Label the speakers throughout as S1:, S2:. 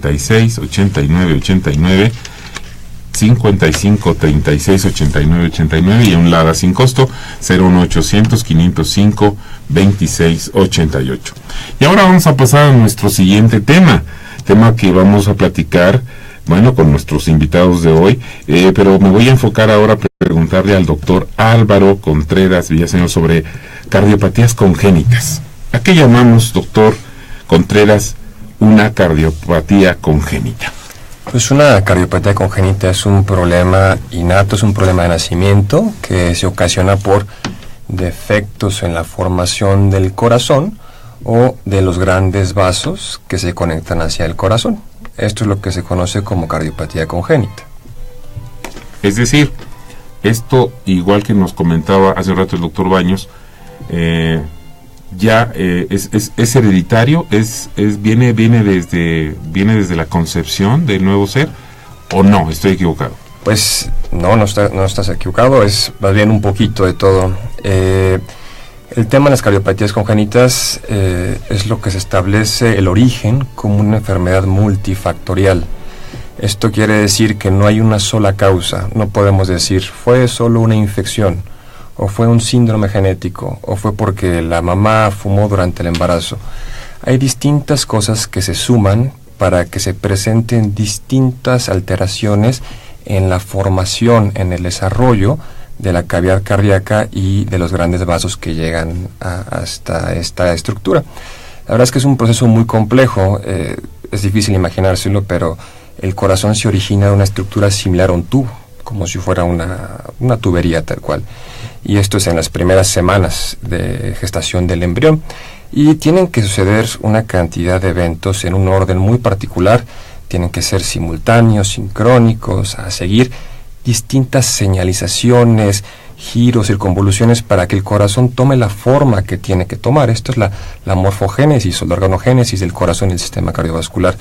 S1: 36 89 89, 55 36 89 89 y un LADA sin costo 01800 505 26 88. Y ahora vamos a pasar a nuestro siguiente tema que vamos a platicar, bueno, con nuestros invitados de hoy, pero me voy a enfocar ahora a preguntarle al doctor Álvaro Contreras Villaseñor sobre cardiopatías congénitas. ¿A qué llamamos, doctor Contreras, una cardiopatía congénita?
S2: Pues una cardiopatía congénita es un problema innato, es un problema de nacimiento que se ocasiona por defectos en la formación del corazón o de los grandes vasos que se conectan hacia el corazón. Esto es lo que se conoce como cardiopatía congénita.
S1: Es decir, esto, igual que nos comentaba hace un rato el doctor Baños, es hereditario, viene desde la concepción del nuevo ser, ¿o no? ¿Estoy equivocado?
S2: Pues no estás equivocado, es más bien un poquito de todo. El tema de las cardiopatías congénitas es lo que se establece el origen como una enfermedad multifactorial. Esto quiere decir que no hay una sola causa. No podemos decir fue solo una infección, o fue un síndrome genético, o fue porque la mamá fumó durante el embarazo. Hay distintas cosas que se suman para que se presenten distintas alteraciones en la formación, en el desarrollo de la cavidad cardíaca y de los grandes vasos que llegan hasta esta estructura. La verdad es que es un proceso muy complejo, es difícil imaginárselo, pero el corazón se origina de una estructura similar a un tubo, como si fuera una tubería tal cual. Y esto es en las primeras semanas de gestación del embrión. Y tienen que suceder una cantidad de eventos en un orden muy particular, tienen que ser simultáneos, sincrónicos, a seguir distintas señalizaciones, giros, circunvoluciones para que el corazón tome la forma que tiene que tomar. Esto es la morfogénesis o la organogénesis del corazón y el sistema cardiovascular.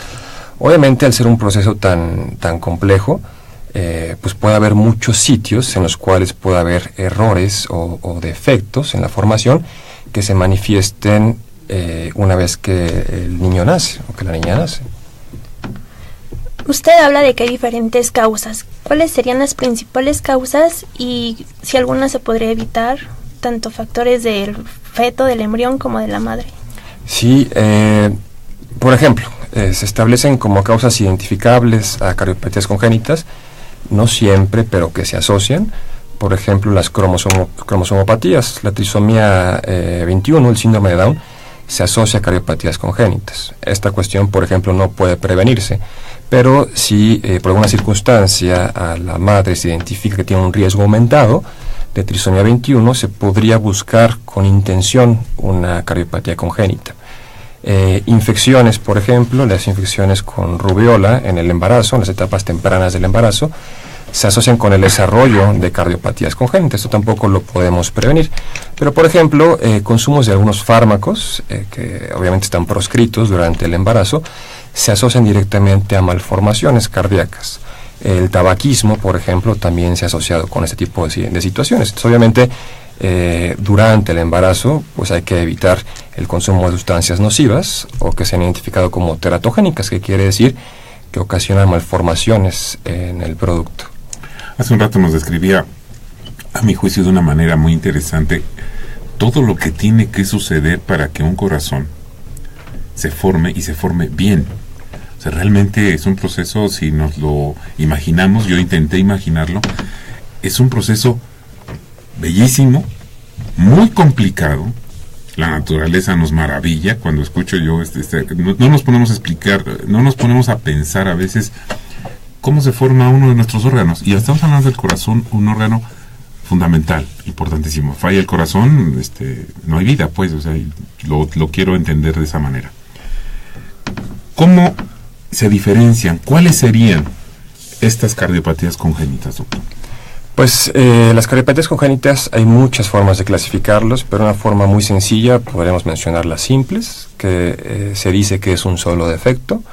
S2: Obviamente, al ser un proceso tan complejo, pues puede haber muchos sitios en los cuales puede haber errores o defectos en la formación que se manifiesten una vez que el niño nace o que la niña nace.
S3: Usted habla de que hay diferentes causas. ¿Cuáles serían las principales causas y si alguna se podría evitar, tanto factores del feto, del embrión, como de la madre?
S2: Sí, por ejemplo, se establecen como causas identificables a cardiopatías congénitas, no siempre, pero que se asocian. Por ejemplo, las cromosomopatías, la trisomía 21, el síndrome de Down, se asocia a cardiopatías congénitas. Esta cuestión, por ejemplo, no puede prevenirse, pero si por alguna circunstancia a la madre se identifica que tiene un riesgo aumentado de trisomía 21, se podría buscar con intención una cardiopatía congénita. Infecciones, por ejemplo, las infecciones con rubiola en el embarazo, en las etapas tempranas del embarazo, se asocian con el desarrollo de cardiopatías congénitas. Esto tampoco lo podemos prevenir. Pero, por ejemplo, consumos de algunos fármacos, que obviamente están proscritos durante el embarazo, se asocian directamente a malformaciones cardíacas. El tabaquismo, por ejemplo, también se ha asociado con este tipo de situaciones. Entonces, obviamente, durante el embarazo, pues hay que evitar el consumo de sustancias nocivas o que se han identificado como teratogénicas, que quiere decir que ocasionan malformaciones en el producto.
S1: Hace un rato nos describía, a mi juicio, de una manera muy interesante, todo lo que tiene que suceder para que un corazón se forme y se forme bien. O sea, realmente es un proceso, si nos lo imaginamos, yo intenté imaginarlo, es un proceso bellísimo, muy complicado. La naturaleza nos maravilla. Cuando escucho yo no nos ponemos a explicar, no nos ponemos a pensar a veces cómo se forma uno de nuestros órganos, y estamos hablando del corazón, un órgano fundamental, importantísimo. Falla el corazón, no hay vida, pues. O sea, lo quiero entender de esa manera. ¿Cómo se diferencian? ¿Cuáles serían estas cardiopatías congénitas, doctor?
S2: Pues las cardiopatías congénitas hay muchas formas de clasificarlos, pero una forma muy sencilla podríamos mencionar las simples, que se dice que es un solo defecto,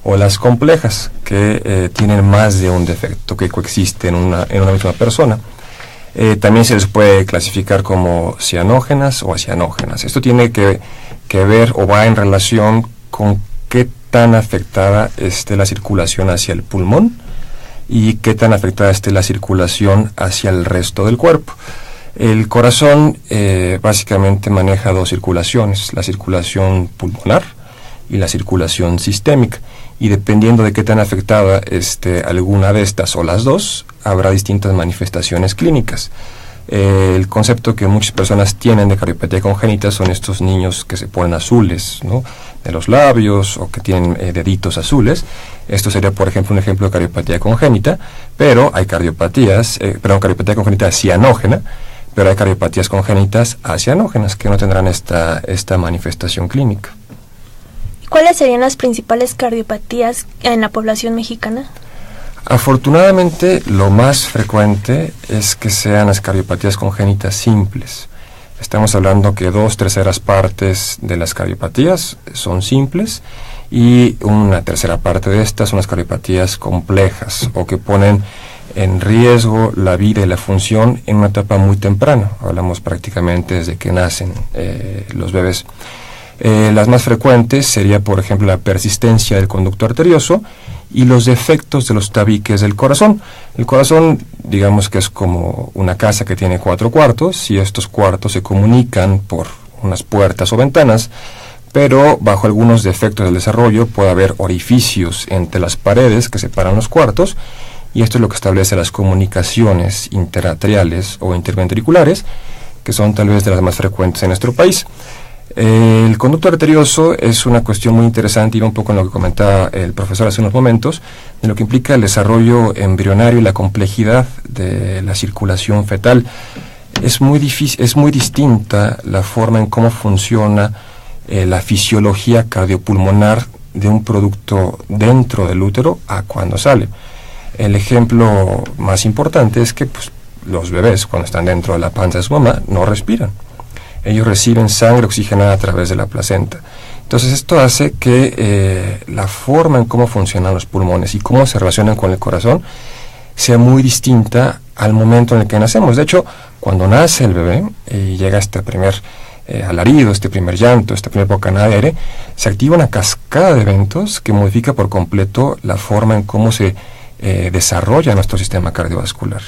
S2: o las complejas, que tienen más de un defecto que coexiste en una misma persona. También se les puede clasificar como cianógenas o acianógenas. Esto tiene que ver o va en relación con qué tan afectada esté la circulación hacia el pulmón y qué tan afectada esté la circulación hacia el resto del cuerpo. El corazón básicamente maneja dos circulaciones, la circulación pulmonar y la circulación sistémica, y dependiendo de qué tan afectada esté alguna de estas o las dos, habrá distintas manifestaciones clínicas. El concepto que muchas personas tienen de cardiopatía congénita son estos niños que se ponen azules, ¿no?, de los labios, o que tienen deditos azules. Esto sería, por ejemplo, un ejemplo de cardiopatía congénita, pero hay cardiopatía congénita cianógena, pero hay cardiopatías congénitas acianógenas que no tendrán esta manifestación clínica.
S3: ¿Cuáles serían las principales cardiopatías en la población mexicana?
S2: Afortunadamente, lo más frecuente es que sean las cardiopatías congénitas simples. Estamos hablando que 2/3 partes de las cardiopatías son simples y 1/3 parte de estas son las cardiopatías complejas, o que ponen en riesgo la vida y la función en una etapa muy temprana. Hablamos prácticamente desde que nacen los bebés. Las más frecuentes sería, por ejemplo, la persistencia del conducto arterioso y los defectos de los tabiques del corazón. El corazón, digamos que es como una casa que tiene 4 cuartos, y estos cuartos se comunican por unas puertas o ventanas, pero bajo algunos defectos del desarrollo puede haber orificios entre las paredes que separan los cuartos, y esto es lo que establece las comunicaciones interatriales o interventriculares, que son tal vez de las más frecuentes en nuestro país. El conducto arterioso es una cuestión muy interesante, y un poco en lo que comentaba el profesor hace unos momentos, de lo que implica el desarrollo embrionario y la complejidad de la circulación fetal. Es muy distinta la forma en cómo funciona la fisiología cardiopulmonar de un producto dentro del útero a cuando sale. El ejemplo más importante es que los bebés, cuando están dentro de la panza de su mamá, no respiran. Ellos reciben sangre oxigenada a través de la placenta. Entonces esto hace que la forma en cómo funcionan los pulmones y cómo se relacionan con el corazón sea muy distinta al momento en el que nacemos. De hecho, cuando nace el bebé y llega este primer alarido, este primer llanto, esta primera bocanada de aire, se activa una cascada de eventos que modifica por completo la forma en cómo se desarrolla nuestro sistema cardiovascular.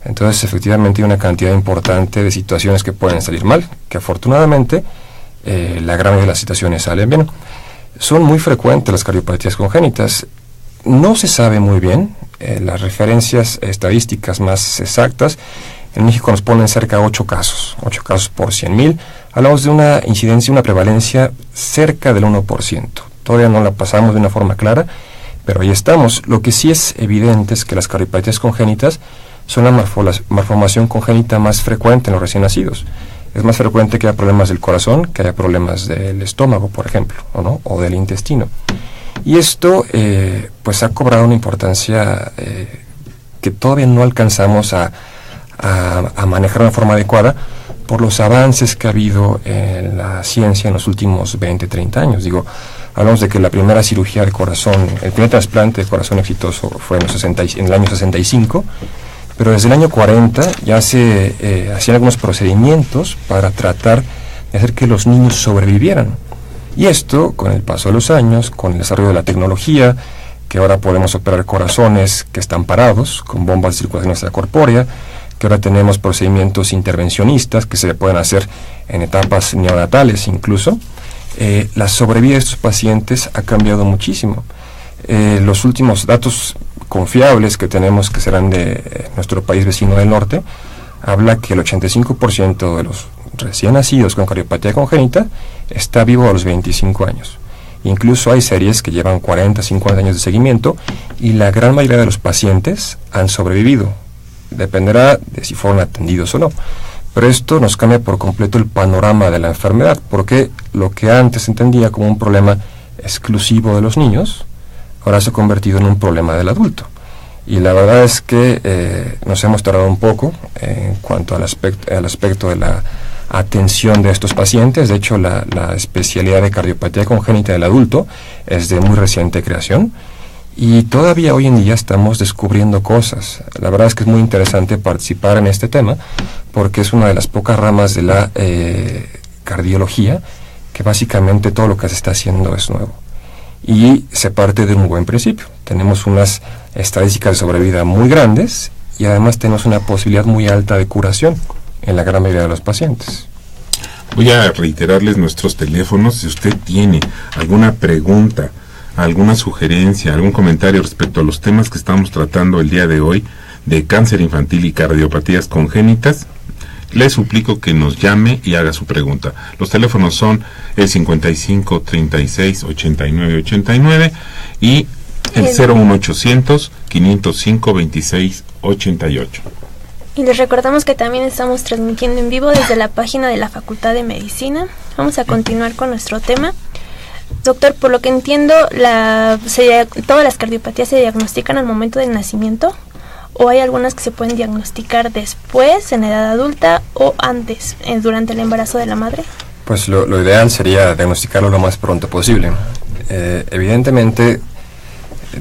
S2: Entonces, efectivamente, hay una cantidad importante de situaciones que pueden salir mal, que afortunadamente la gran mayoría de las situaciones salen bien. Son muy frecuentes las cardiopatías congénitas. No se sabe muy bien, las referencias estadísticas más exactas en México nos ponen cerca de 8 casos por 100,000. Hablamos de una incidencia, una prevalencia cerca del 1%. Todavía no la pasamos de una forma clara, pero ahí estamos. Lo que sí es evidente es que las cardiopatías congénitas son la malformación congénita más frecuente en los recién nacidos. Es más frecuente que haya problemas del corazón, que haya problemas del estómago, por ejemplo, o del intestino. Y esto ha cobrado una importancia que todavía no alcanzamos a manejar de una forma adecuada por los avances que ha habido en la ciencia en los últimos 20, 30 años. Hablamos de que la primera cirugía del corazón, el primer trasplante de corazón exitoso fue en el año 65, pero desde el año 40 ya se hacían algunos procedimientos para tratar de hacer que los niños sobrevivieran. Y esto, con el paso de los años, con el desarrollo de la tecnología, que ahora podemos operar corazones que están parados, con bombas de circulación extracorpórea, que ahora tenemos procedimientos intervencionistas que se pueden hacer en etapas neonatales incluso, la sobrevida de estos pacientes ha cambiado muchísimo. Los últimos datos confiables que tenemos, que serán de nuestro país vecino del norte, habla que el 85% de los recién nacidos con cardiopatía congénita está vivo a los 25 años. Incluso hay series que llevan 40, 50 años de seguimiento, y la gran mayoría de los pacientes han sobrevivido. Dependerá de si fueron atendidos o no. Pero esto nos cambia por completo el panorama de la enfermedad, porque lo que antes se entendía como un problema exclusivo de los niños, ahora se ha convertido en un problema del adulto. Y la verdad es que nos hemos tardado un poco en cuanto al aspecto de la atención de estos pacientes. De hecho, la especialidad de cardiopatía congénita del adulto es de muy reciente creación, y todavía hoy en día estamos descubriendo cosas. La verdad es que es muy interesante participar en este tema, porque es una de las pocas ramas de la cardiología que básicamente todo lo que se está haciendo es nuevo. y se parte de un buen principio. Tenemos unas estadísticas de sobrevida muy grandes y además tenemos una posibilidad muy alta de curación en la gran mayoría de los pacientes.
S1: Voy a reiterarles nuestros teléfonos. Si usted tiene alguna pregunta, alguna sugerencia, algún comentario respecto a los temas que estamos tratando el día de hoy, de cáncer infantil y cardiopatías congénitas, le suplico que nos llame y haga su pregunta. Los teléfonos son el 55 36 89 89 y el 01800 505 26 88.
S3: Y les recordamos que también estamos transmitiendo en vivo desde la página de la Facultad de Medicina. Vamos a continuar con nuestro tema. Doctor, por lo que entiendo, todas las cardiopatías se diagnostican al momento del nacimiento, o hay algunas que se pueden diagnosticar después, en edad adulta, o antes, durante el embarazo de la madre.
S2: Pues lo ideal sería diagnosticarlo lo más pronto posible. Evidentemente,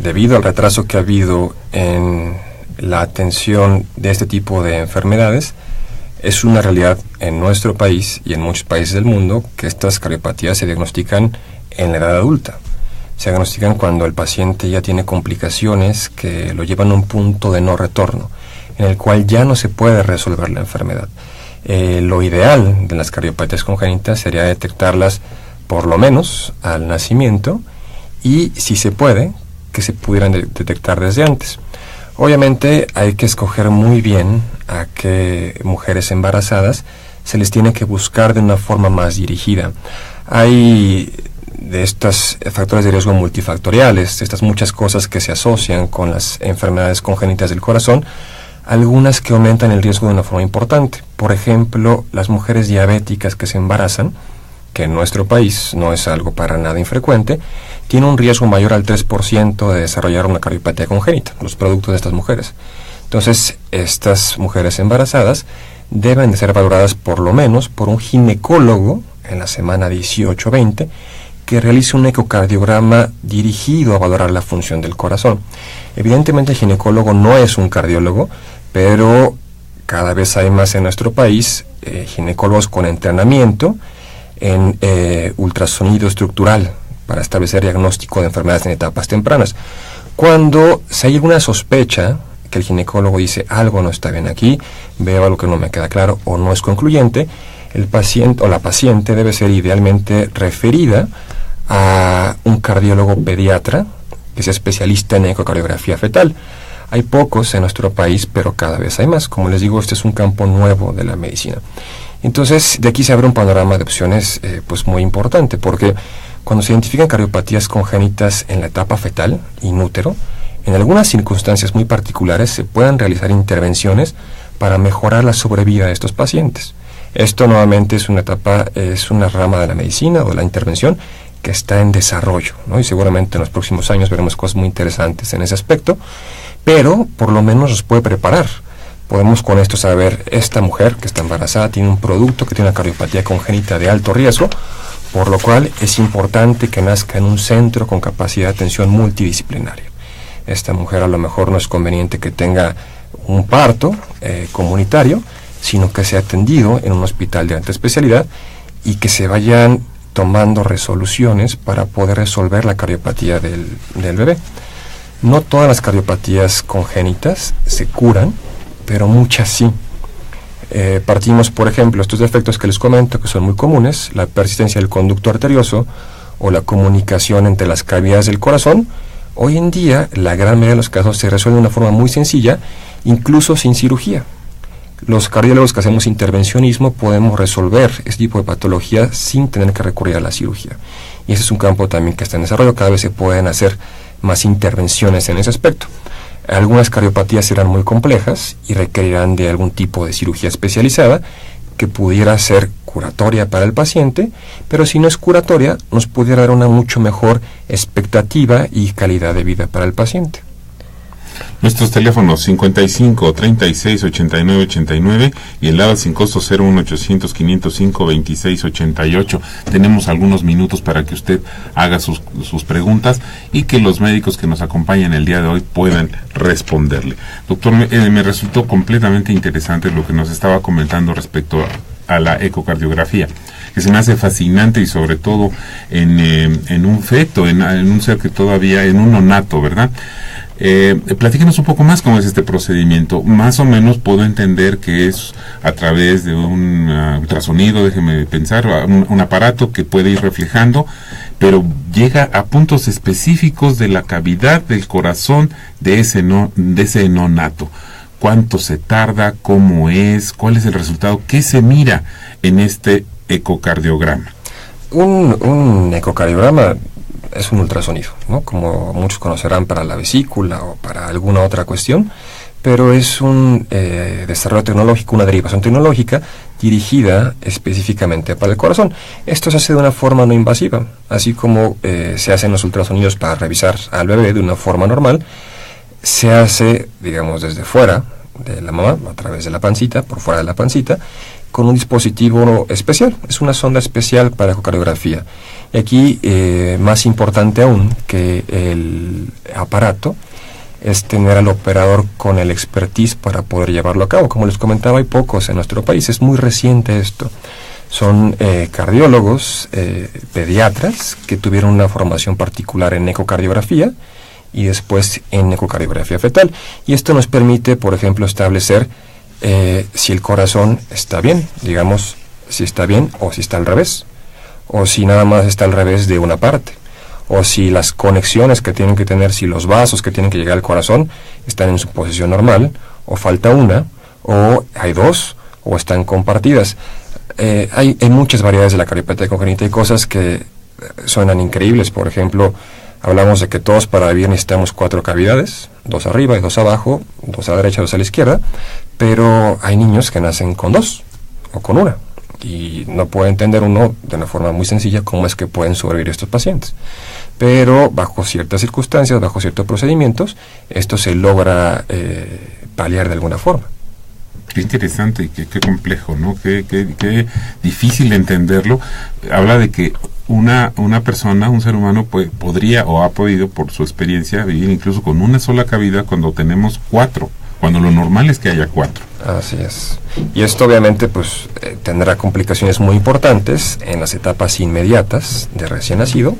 S2: debido al retraso que ha habido en la atención de este tipo de enfermedades, es una realidad en nuestro país y en muchos países del mundo que estas cardiopatías se diagnostican en la edad adulta. Se diagnostican cuando el paciente ya tiene complicaciones que lo llevan a un punto de no retorno, en el cual ya no se puede resolver la enfermedad. Lo ideal de las cardiopatías congénitas sería detectarlas por lo menos al nacimiento y, si se puede, que se pudieran detectar desde antes. Obviamente hay que escoger muy bien a qué mujeres embarazadas se les tiene que buscar de una forma más dirigida. Hay de estos factores de riesgo multifactoriales, estas muchas cosas que se asocian con las enfermedades congénitas del corazón, algunas que aumentan el riesgo de una forma importante. Por ejemplo, las mujeres diabéticas que se embarazan, que en nuestro país no es algo para nada infrecuente, tiene un riesgo mayor al 3% de desarrollar una cardiopatía congénita, los productos de estas mujeres. Entonces, estas mujeres embarazadas deben de ser valoradas por lo menos por un ginecólogo en la semana 18-20, que realice un ecocardiograma dirigido a valorar la función del corazón. Evidentemente el ginecólogo no es un cardiólogo, pero cada vez hay más en nuestro país ginecólogos con entrenamiento en ultrasonido estructural para establecer diagnóstico de enfermedades en etapas tempranas. Cuando si hay alguna sospecha que el ginecólogo dice algo no está bien aquí, veo algo que no me queda claro o no es concluyente, el paciente o la paciente debe ser idealmente referida a un cardiólogo pediatra que sea especialista en ecocardiografía fetal. Hay pocos en nuestro país, pero cada vez hay más. Como les digo, este es un campo nuevo de la medicina. Entonces, de aquí se abre un panorama de opciones pues muy importante, porque cuando se identifican cardiopatías congénitas en la etapa fetal, in útero, en algunas circunstancias muy particulares se pueden realizar intervenciones para mejorar la sobrevida de estos pacientes. Esto nuevamente es una rama de la medicina o de la intervención que está en desarrollo, ¿no? Y seguramente en los próximos años veremos cosas muy interesantes en ese aspecto, pero por lo menos nos puede preparar. Podemos con esto saber, esta mujer que está embarazada tiene un producto que tiene una cardiopatía congénita de alto riesgo, por lo cual es importante que nazca en un centro con capacidad de atención multidisciplinaria. Esta mujer a lo mejor no es conveniente que tenga un parto comunitario, sino que sea atendido en un hospital de alta especialidad y que se vayan tomando resoluciones para poder resolver la cardiopatía del bebé. No todas las cardiopatías congénitas se curan, pero muchas sí. Partimos, por ejemplo, estos defectos que les comento, que son muy comunes, la persistencia del conducto arterioso o la comunicación entre las cavidades del corazón. Hoy en día, la gran mayoría de los casos se resuelve de una forma muy sencilla, incluso sin cirugía. Los cardiólogos que hacemos intervencionismo podemos resolver este tipo de patología sin tener que recurrir a la cirugía. Y ese es un campo también que está en desarrollo, cada vez se pueden hacer más intervenciones en ese aspecto. Algunas cardiopatías serán muy complejas y requerirán de algún tipo de cirugía especializada que pudiera ser curatoria para el paciente, pero si no es curatoria, nos pudiera dar una mucho mejor expectativa y calidad de vida para el paciente.
S1: Nuestros teléfonos 55 36 89 89 y el lado sin costo 01800 505 26 88. Tenemos algunos minutos para que usted haga sus preguntas y que los médicos que nos acompañan el día de hoy puedan responderle. Doctor, me resultó completamente interesante lo que nos estaba comentando respecto a la ecocardiografía. que se me hace fascinante, y sobre todo en un feto, en un ser que todavía, en un nonato, ¿verdad? Platíquenos un poco más cómo es este procedimiento. Más o menos puedo entender que es a través de un ultrasonido, déjeme pensar, un aparato que puede ir reflejando, pero llega a puntos específicos de la cavidad del corazón de ese neonato. ¿Cuánto se tarda? ¿Cómo es? ¿Cuál es el resultado? ¿Qué se mira en este ecocardiograma?
S2: Un ecocardiograma es un ultrasonido, ¿no? Como muchos conocerán, para la vesícula o para alguna otra cuestión, pero es un desarrollo tecnológico, una derivación tecnológica dirigida específicamente para el corazón. Esto se hace de una forma no invasiva, así como se hacen los ultrasonidos para revisar al bebé de una forma normal. Se hace, digamos, desde fuera de la mamá, a través de la pancita, por fuera de la pancita, con un dispositivo especial. Es una sonda especial para ecocardiografía. Y aquí, más importante aún que el aparato, es tener al operador con el expertise para poder llevarlo a cabo. Como les comentaba, hay pocos en nuestro país, es muy reciente esto. Son cardiólogos, pediatras, que tuvieron una formación particular en ecocardiografía y después en ecocardiografía fetal. Y esto nos permite, por ejemplo, establecer si el corazón está bien, digamos, si está bien o si está al revés, o si nada más está al revés de una parte, o si las conexiones que tienen que tener, si los vasos que tienen que llegar al corazón están en su posición normal, o falta una, o hay dos, o están compartidas. Hay muchas variedades de la cardiopatía congénita. Hay cosas que suenan increíbles. Por ejemplo, hablamos de que todos para vivir necesitamos 4 cavidades, 2 arriba y 2 abajo, 2 a la derecha y 2 a la izquierda, pero hay niños que nacen con 2 o con 1, y no puede entender uno de una forma muy sencilla cómo es que pueden sobrevivir estos pacientes. Pero bajo ciertas circunstancias, bajo ciertos procedimientos, esto se logra paliar de alguna forma.
S1: Qué interesante y qué complejo, ¿no? Qué difícil de entenderlo. Habla de que una persona, un ser humano, podría o ha podido, por su experiencia, vivir incluso con una sola cavidad cuando tenemos 4, cuando lo normal es que haya 4.
S2: Así es. Y esto obviamente pues tendrá complicaciones muy importantes en las etapas inmediatas de recién nacido,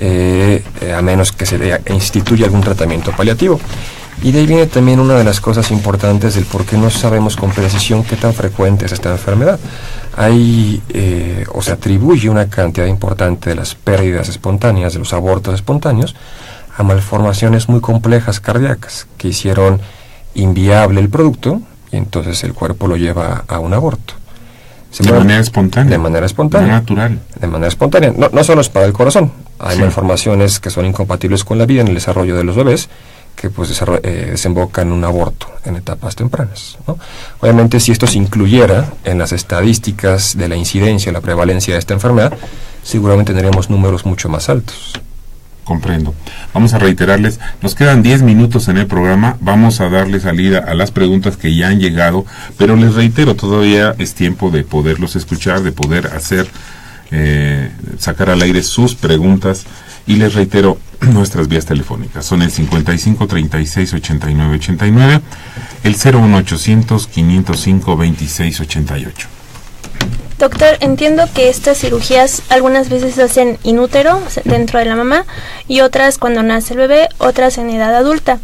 S2: a menos que se instituya algún tratamiento paliativo. Y de ahí viene también una de las cosas importantes del por qué no sabemos con precisión qué tan frecuente es esta enfermedad. O se atribuye una cantidad importante de las pérdidas espontáneas, de los abortos espontáneos, a malformaciones muy complejas cardíacas que hicieron inviable el producto, y entonces el cuerpo lo lleva a un aborto.
S1: De manera espontánea.
S2: De manera espontánea.
S1: Natural.
S2: De manera espontánea. No solo es para el corazón. Hay malformaciones que son incompatibles con la vida en el desarrollo de los bebés, que pues desemboca en un aborto en etapas tempranas, ¿no? Obviamente, si esto se incluyera en las estadísticas de la incidencia, la prevalencia de esta enfermedad, seguramente tendríamos números mucho más altos.
S1: Comprendo. Vamos a reiterarles, nos quedan 10 minutos en el programa, vamos a darle salida a las preguntas que ya han llegado, pero les reitero, todavía es tiempo de poderlos escuchar, de poder hacer, sacar al aire sus preguntas. Y les reitero, nuestras vías telefónicas son el 55 36 89 89, el 01800 505 26 88.
S3: Doctor, entiendo que estas cirugías algunas veces se hacen in útero, dentro de la mamá, y otras cuando nace el bebé, otras en edad adulta.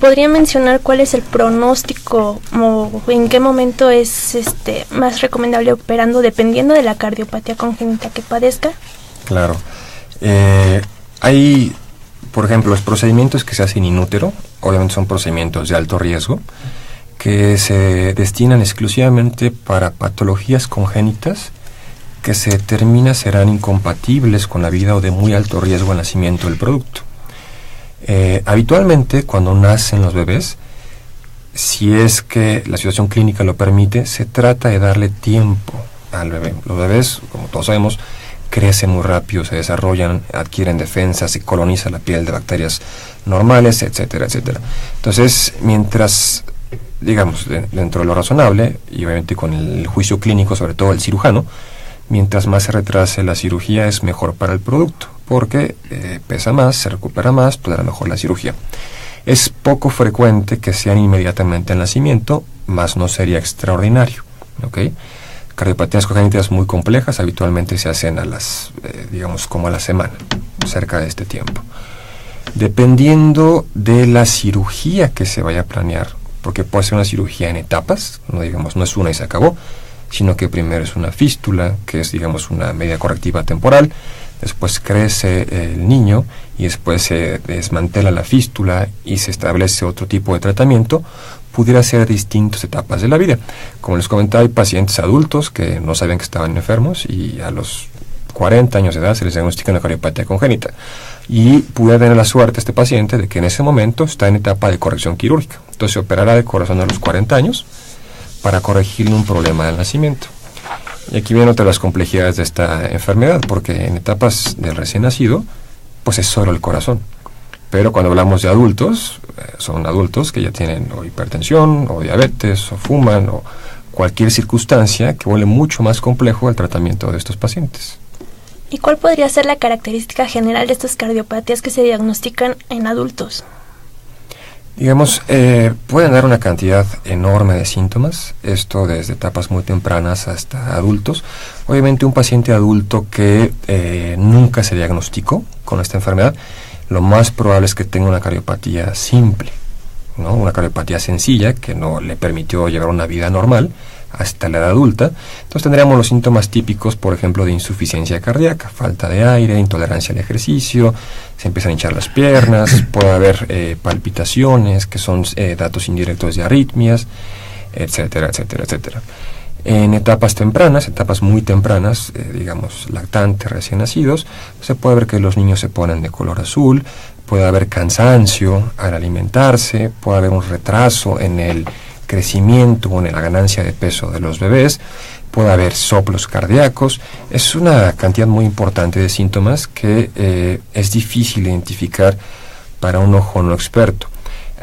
S3: ¿Podría mencionar cuál es el pronóstico o en qué momento es más recomendable operando dependiendo de la cardiopatía congénita que padezca?
S2: Claro. Hay, por ejemplo, los procedimientos que se hacen in útero, obviamente son procedimientos de alto riesgo, que se destinan exclusivamente para patologías congénitas que se determina serán incompatibles con la vida o de muy alto riesgo al nacimiento del producto. Habitualmente, cuando nacen los bebés, si es que la situación clínica lo permite, se trata de darle tiempo al bebé. Los bebés, como todos sabemos, crecen muy rápido, se desarrollan, adquieren defensas, se coloniza la piel de bacterias normales, etcétera, etcétera. Entonces, mientras, digamos, dentro de lo razonable, y obviamente con el juicio clínico, sobre todo el cirujano, mientras más se retrase la cirugía es mejor para el producto, porque pesa más, se recupera más, tolera mejor la cirugía. Es poco frecuente que sean inmediatamente al nacimiento, más no sería extraordinario, ¿ok? Cardiopatías congénitas muy complejas habitualmente se hacen digamos como a la semana, cerca de este tiempo. Dependiendo de la cirugía que se vaya a planear, porque puede ser una cirugía en etapas, no es una y se acabó, sino que primero es una fístula, que es digamos una medida correctiva temporal, después crece el niño y después se desmantela la fístula y se establece otro tipo de tratamiento. Pudiera ser distintas etapas de la vida. Como les comentaba, hay pacientes adultos que no sabían que estaban enfermos y a los 40 años de edad se les diagnostica una cardiopatía congénita. Y pudiera tener la suerte este paciente de que en ese momento está en etapa de corrección quirúrgica. Entonces se operará de corazón a los 40 años para corregirle un problema del nacimiento. Y aquí viene otra de las complejidades de esta enfermedad, porque en etapas del recién nacido, pues es solo el corazón. Pero cuando hablamos de adultos, son adultos que ya tienen o hipertensión, o diabetes, o fuman, o cualquier circunstancia que vuelve mucho más complejo el tratamiento de estos pacientes.
S3: ¿Y cuál podría ser la característica general de estas cardiopatías que se diagnostican en adultos?
S2: Digamos, pueden dar una cantidad enorme de síntomas, esto desde etapas muy tempranas hasta adultos. Obviamente un paciente adulto que nunca se diagnosticó con esta enfermedad, lo más probable es que tenga una cardiopatía simple, ¿no? Una cardiopatía sencilla que no le permitió llevar una vida normal hasta la edad adulta. Entonces tendríamos los síntomas típicos, por ejemplo, de insuficiencia cardíaca, falta de aire, intolerancia al ejercicio, se empiezan a hinchar las piernas, puede haber palpitaciones, que son datos indirectos de arritmias, etcétera, etcétera, etcétera. En etapas tempranas, etapas muy tempranas, digamos lactantes, recién nacidos, se puede ver que los niños se ponen de color azul, puede haber cansancio al alimentarse, puede haber un retraso en el crecimiento o en la ganancia de peso de los bebés, puede haber soplos cardíacos. Es una cantidad muy importante de síntomas que es difícil identificar para un ojo no experto.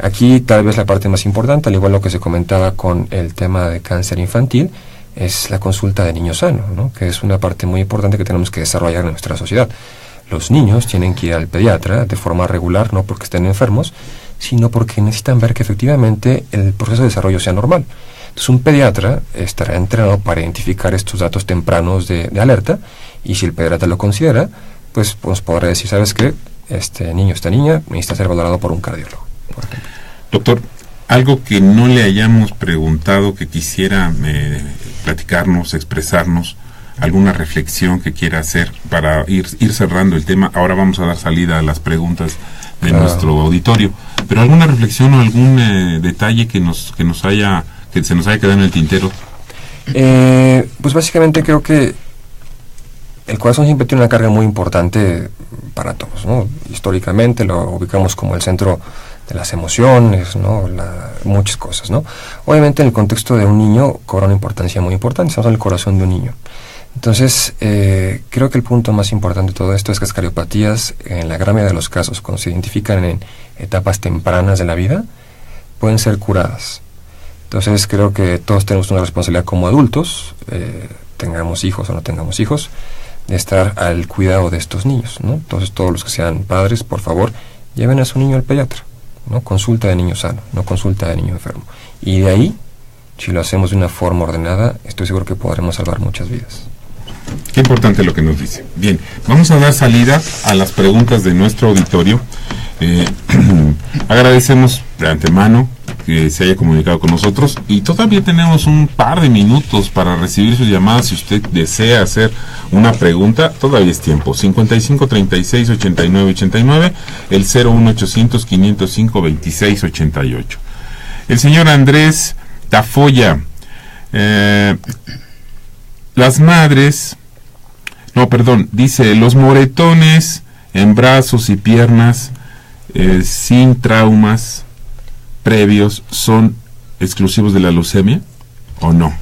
S2: Aquí tal vez la parte más importante, al igual lo que se comentaba con el tema de cáncer infantil, es la consulta de niño sano, ¿no? Que es una parte muy importante que tenemos que desarrollar en nuestra sociedad. Los niños tienen que ir al pediatra de forma regular, no porque estén enfermos, sino porque necesitan ver que efectivamente el proceso de desarrollo sea normal. Entonces un pediatra estará entrenado para identificar estos datos tempranos de alerta, y si el pediatra lo considera, pues podrá decir, ¿sabes qué? Este niño, esta niña necesita ser valorado por un cardiólogo, por ejemplo.
S1: Doctor, algo que no le hayamos preguntado, que quisiera platicarnos, expresarnos, alguna reflexión que quiera hacer para ir cerrando el tema. Ahora vamos a dar salida a las preguntas de nuestro auditorio, pero alguna reflexión o algún detalle que se nos haya quedado en el tintero.
S2: Pues básicamente creo que el corazón siempre tiene una carga muy importante para todos, ¿no? Históricamente lo ubicamos como el centro de las emociones, ¿no? Muchas cosas, ¿no? Obviamente en el contexto de un niño cobra una importancia muy importante, estamos en el corazón de un niño. Entonces, creo que el punto más importante de todo esto es que las cardiopatías, en la gran mayoría de los casos, cuando se identifican en etapas tempranas de la vida, pueden ser curadas. Entonces, creo que todos tenemos una responsabilidad como adultos, tengamos hijos o no tengamos hijos, de estar al cuidado de estos niños, ¿no? Entonces, todos los que sean padres, por favor, lleven a su niño al pediatra, ¿no? Consulta de niño sano, no consulta de niño enfermo. Y de ahí, si lo hacemos de una forma ordenada, estoy seguro que podremos salvar muchas vidas.
S1: Qué importante lo que nos dice. Bien, vamos a dar salida a las preguntas de nuestro auditorio. Agradecemos de antemano que se haya comunicado con nosotros, y todavía tenemos un par de minutos para recibir sus llamadas. Si usted desea hacer una pregunta, todavía es tiempo. 55 36 89 89, el 01800 505 26 88. El señor Andrés Tafoya, las madres, dice, los moretones en brazos y piernas sin traumas previos son exclusivos de la leucemia o no?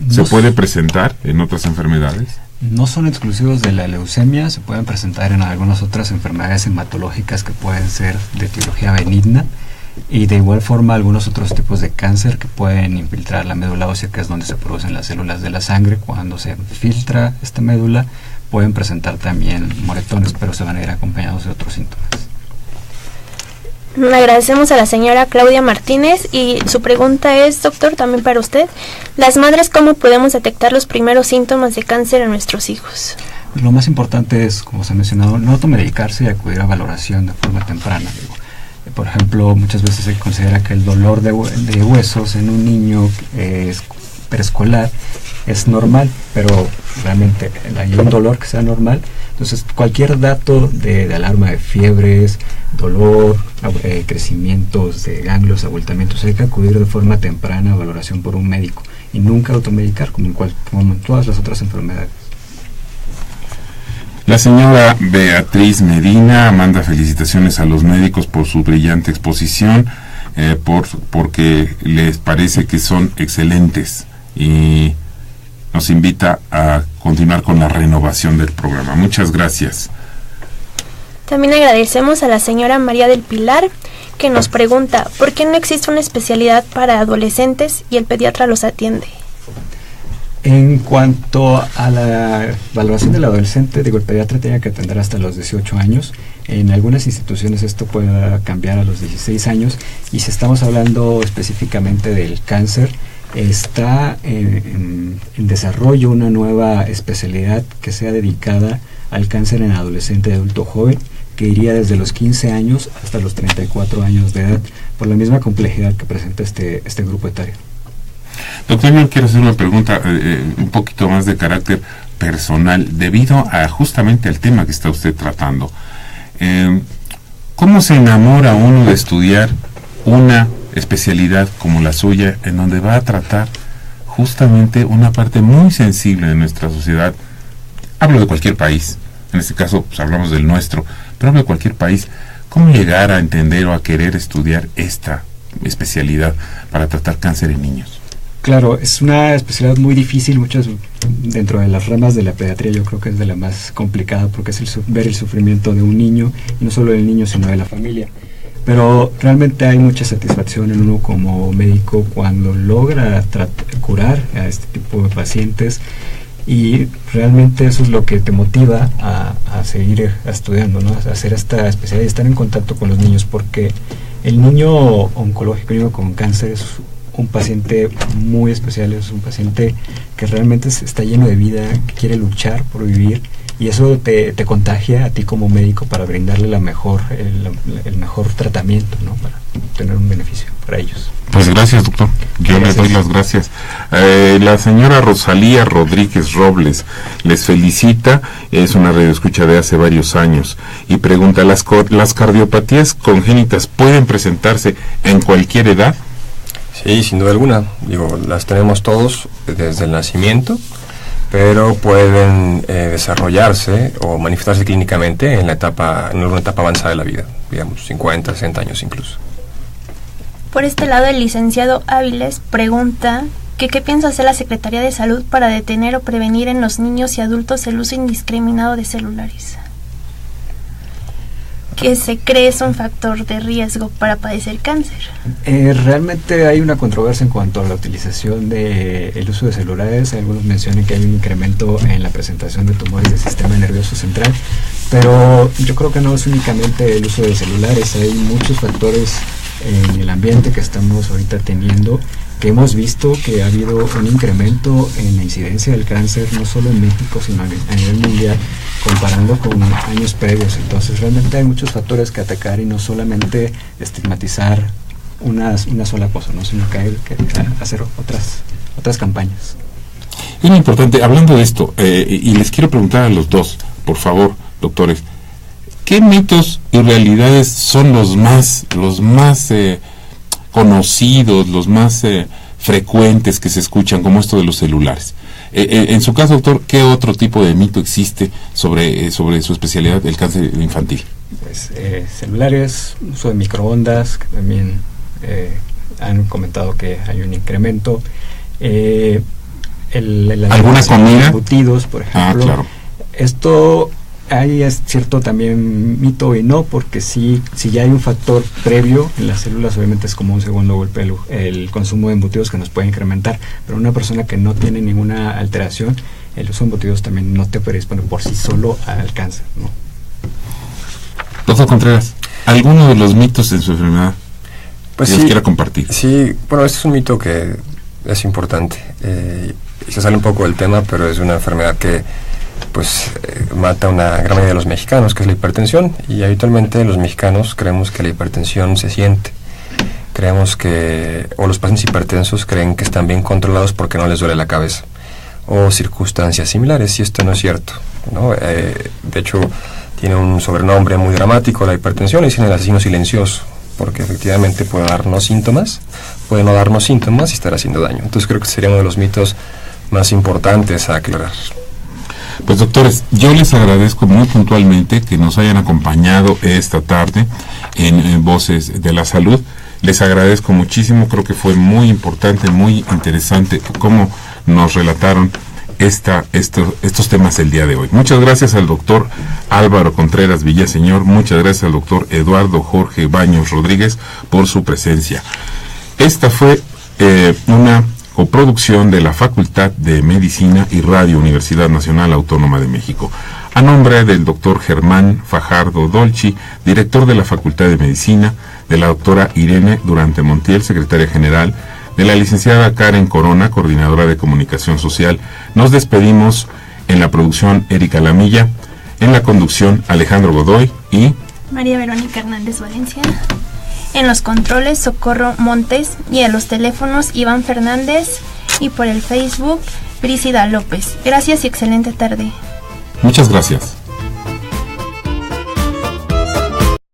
S1: ¿Se puede presentar en otras enfermedades?
S4: No son exclusivos de la leucemia, se pueden presentar en algunas otras enfermedades hematológicas que pueden ser de etiología benigna, y de igual forma algunos otros tipos de cáncer que pueden infiltrar la médula ósea, que es donde se producen las células de la sangre. Cuando se filtra esta médula pueden presentar también moretones, pero se van a ir acompañados de otros síntomas.
S3: Agradecemos a la señora Claudia Martínez y su pregunta es, doctor, también para usted, las madres, ¿cómo podemos detectar los primeros síntomas de cáncer en nuestros hijos?
S4: Lo más importante es, como se ha mencionado, no automedicarse y acudir a valoración de forma temprana. Por ejemplo, muchas veces se considera que el dolor de huesos en un niño preescolar es normal, pero realmente hay un dolor que sea normal. Entonces, cualquier dato de alarma de fiebres, dolor, crecimientos de ganglios, abultamientos, hay que acudir de forma temprana a valoración por un médico y nunca automedicar como en todas las otras enfermedades.
S1: La señora Beatriz Medina manda felicitaciones a los médicos por su brillante exposición, porque les parece que son excelentes, y nos invita a continuar con la renovación del programa. Muchas gracias.
S3: También agradecemos a la señora María del Pilar, que nos pregunta, ¿por qué no existe una especialidad para adolescentes y el pediatra los atiende?
S4: En cuanto a la valoración del adolescente, el pediatra tiene que atender hasta los 18 años. En algunas instituciones esto puede cambiar a los 16 años. Y si estamos hablando específicamente del cáncer, está en desarrollo una nueva especialidad que sea dedicada al cáncer en adolescente y adulto joven, que iría desde los 15 años hasta los 34 años de edad, por la misma complejidad que presenta este grupo etario.
S1: Doctor, yo quiero hacer una pregunta un poquito más de carácter personal, debido a justamente al tema que está usted tratando. ¿Cómo se enamora uno de estudiar una especialidad como la suya, en donde va a tratar justamente una parte muy sensible de nuestra sociedad? Hablo de cualquier país, en este caso pues, hablamos del nuestro, pero hablo de cualquier país. ¿Cómo llegar a entender o a querer estudiar esta especialidad para tratar cáncer en niños?
S4: Claro, es una especialidad muy difícil, muchas dentro de las ramas de la pediatría yo creo que es de la más complicada, porque es ver el sufrimiento de un niño, y no solo del niño sino de la familia. Pero realmente hay mucha satisfacción en uno como médico cuando logra curar a este tipo de pacientes, y realmente eso es lo que te motiva a seguir estudiando, ¿no? A hacer esta especialidad y estar en contacto con los niños, porque el niño oncológico, el niño con cáncer, es un paciente muy especial, es un paciente que realmente está lleno de vida, que quiere luchar por vivir, y eso te contagia a ti como médico para brindarle el mejor tratamiento, ¿no? Para tener un beneficio para ellos.
S1: Pues gracias, doctor. Yo le doy las gracias. La señora Rosalía Rodríguez Robles les felicita, es una radioescucha de hace varios años, y pregunta, ¿las cardiopatías congénitas pueden presentarse en cualquier edad?
S2: Sí, sin duda alguna. Digo, las tenemos todos desde el nacimiento, pero pueden desarrollarse o manifestarse clínicamente en una etapa avanzada de la vida, digamos 50, 60 años incluso.
S3: Por este lado, el licenciado Áviles pregunta que qué piensa hacer la Secretaría de Salud para detener o prevenir en los niños y adultos el uso indiscriminado de celulares, que se cree es un factor de riesgo para padecer cáncer.
S4: Realmente hay una controversia en cuanto a la utilización del uso de celulares. Algunos mencionan que hay un incremento en la presentación de tumores del sistema nervioso central, pero yo creo que no es únicamente el uso de celulares. Hay muchos factores en el ambiente que estamos ahorita teniendo, que hemos visto que ha habido un incremento en la incidencia del cáncer, no solo en México, sino a nivel mundial, comparando con años previos. Entonces realmente hay muchos factores que atacar, y no solamente estigmatizar una sola cosa, ¿no? Sino que hay que hacer otras campañas.
S1: Es muy importante, hablando de esto, y les quiero preguntar a los dos, por favor, doctores, ¿qué mitos y realidades son los más conocidos, los más frecuentes que se escuchan, como esto de los celulares? En su caso, doctor, ¿qué otro tipo de mito existe sobre su especialidad, el cáncer infantil?
S4: Pues, celulares, uso de microondas, que también han comentado que hay un incremento.
S1: ¿Alguna comida?
S4: Embutidos, por ejemplo.
S1: Claro.
S4: Esto ahí es cierto también mito y no, porque si ya hay un factor previo en las células, obviamente es como un segundo golpe el consumo de embutidos que nos puede incrementar, pero una persona que no tiene ninguna alteración, el uso de embutidos también no te predispone por sí solo al cáncer, ¿no?
S1: Doctor Contreras. ¿Alguno de los mitos en su enfermedad
S2: Pues
S1: que
S2: sí,
S1: nos quiera compartir?
S2: Sí, bueno, este es un mito que es importante. Se sale un poco del tema, pero es una enfermedad que pues mata a una gran mayoría de los mexicanos, que es la hipertensión, y habitualmente los mexicanos creemos que la hipertensión se siente. Creemos que, o los pacientes hipertensos creen que están bien controlados porque no les duele la cabeza, o circunstancias similares, y esto no es cierto, ¿no? De hecho, tiene un sobrenombre muy dramático, la hipertensión, y dicen el asesino silencioso, porque efectivamente puede darnos síntomas, puede no darnos síntomas y estar haciendo daño. Entonces creo que sería uno de los mitos más importantes a aclarar.
S1: Pues doctores, yo les agradezco muy puntualmente que nos hayan acompañado esta tarde en Voces de la Salud. Les agradezco muchísimo, creo que fue muy importante, muy interesante cómo nos relataron estos temas el día de hoy. Muchas gracias al doctor Álvaro Contreras Villaseñor, muchas gracias al doctor Eduardo Jorge Baños Rodríguez por su presencia. Esta fue una coproducción de la Facultad de Medicina y Radio Universidad Nacional Autónoma de México, a nombre del doctor Germán Fajardo Dolci, director de la Facultad de Medicina, de la doctora Irene Durante Montiel, secretaria general, de la licenciada Karen Corona, coordinadora de comunicación social. Nos despedimos en la producción Erika Lamilla, en la conducción Alejandro Godoy y
S3: María Verónica Hernández Valencia, en los controles Socorro Montes, y en los teléfonos Iván Fernández, y por el Facebook Brígida López. Gracias y excelente tarde.
S1: muchas gracias.